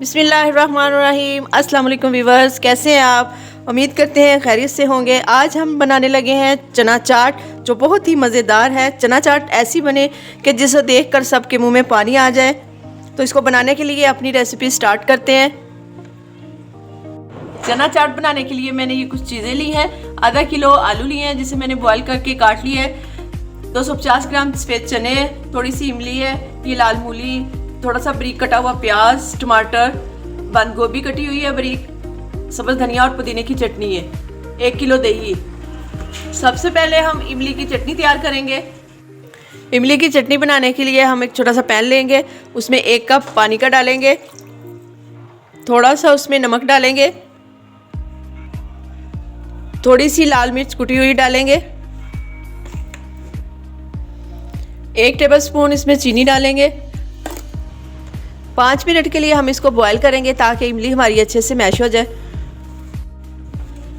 बिस्मिल्लाहिर्रहमानिर्रहीम। अस्सलाम वालेकुम व्यूअर्स, कैसे हैं आप? उम्मीद करते हैं खैरियत से होंगे। आज हम बनाने लगे हैं चना चाट, जो बहुत ही मज़ेदार है। चना चाट ऐसी बने कि जिसे देखकर सबके मुंह में पानी आ जाए। तो इसको बनाने के लिए अपनी रेसिपी स्टार्ट करते हैं। चना चाट बनाने के लिए मैंने ये कुछ चीज़ें ली हैं। आधा किलो आलू लिए हैं जिसे मैंने बॉयल करके काट लिया है। 250 ग्राम सफ़ेद चने, थोड़ी सी इमली है, ये लाल मूली, थोड़ा सा बारीक कटा हुआ प्याज, टमाटर, बंद गोभी कटी हुई है बारीक, सब्ज़ धनिया और पुदीने की चटनी है, 1 किलो दही। सबसे पहले हम इमली की चटनी तैयार करेंगे। इमली की चटनी बनाने के लिए हम एक छोटा सा पैन लेंगे, उसमें 1 कप पानी का डालेंगे, थोड़ा सा उसमें नमक डालेंगे, थोड़ी सी लाल मिर्च कुटी हुई डालेंगे, 1 टेबलस्पून इसमें चीनी डालेंगे। 5 मिनट के लिए हम इसको बॉयल करेंगे ताकि इमली हमारी अच्छे से मैश हो जाए।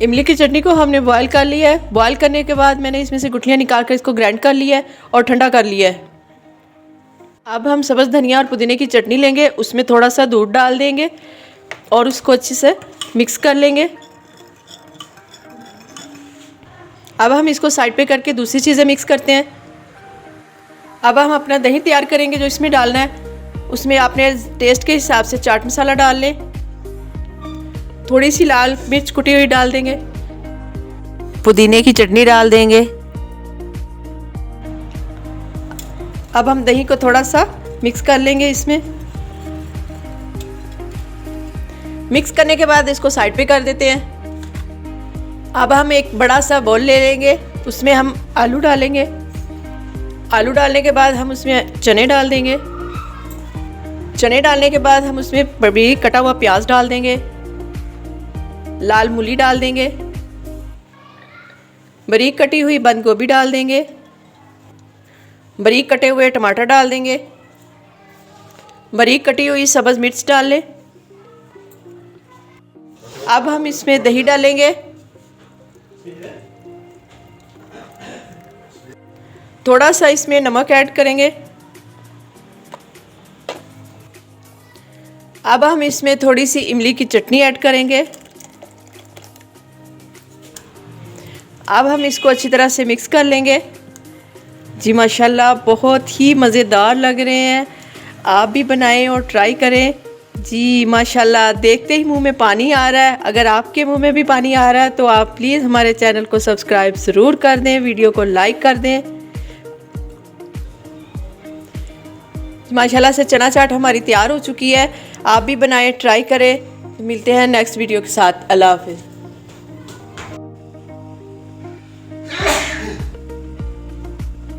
इमली की चटनी को हमने बॉयल कर लिया है। बॉयल करने के बाद मैंने इसमें से गुठलियाँ निकाल कर इसको ग्राइंड कर लिया है और ठंडा कर लिया है। अब हम सब्ज़ धनिया और पुदीने की चटनी लेंगे, उसमें थोड़ा सा दूध डाल देंगे और उसको अच्छे से मिक्स कर लेंगे। अब हम इसको साइड पे करके दूसरी चीज़ें मिक्स करते हैं। अब हम अपना दही तैयार करेंगे जो इसमें डालना है। उसमें आपने टेस्ट के हिसाब से चाट मसाला डाल लें, थोड़ी सी लाल मिर्च कुटी हुई डाल देंगे, पुदीने की चटनी डाल देंगे। अब हम दही को थोड़ा सा मिक्स कर लेंगे। इसमें मिक्स करने के बाद इसको साइड पे कर देते हैं। अब हम एक बड़ा सा बाउल ले लेंगे, उसमें हम आलू डालेंगे। आलू डालने के बाद हम उसमें चने डाल देंगे। चने डालने के बाद हम उसमें बारीक कटा हुआ प्याज डाल देंगे, लाल मूली डाल देंगे, बारीक कटी हुई बंद गोभी डाल देंगे, बारीक कटे हुए टमाटर डाल देंगे, बारीक कटी हुई सब्ज़ मिर्च डाल लें। अब हम इसमें दही डालेंगे, थोड़ा सा इसमें नमक ऐड करेंगे। अब हम इसमें थोड़ी सी इमली की चटनी ऐड करेंगे। अब हम इसको अच्छी तरह से मिक्स कर लेंगे। जी माशाल्लाह, बहुत ही मज़ेदार लग रहे हैं। आप भी बनाएं और ट्राई करें। जी माशाल्लाह, देखते ही मुंह में पानी आ रहा है। अगर आपके मुंह में भी पानी आ रहा है तो आप प्लीज़ हमारे चैनल को सब्सक्राइब ज़रूर कर दें, वीडियो को लाइक कर दें। माशाल्लाह से चना चाट हमारी तैयार हो चुकी है। आप भी बनाएं, ट्राई करें। मिलते हैं नेक्स्ट वीडियो के साथ। अल्लाह हाफिज़।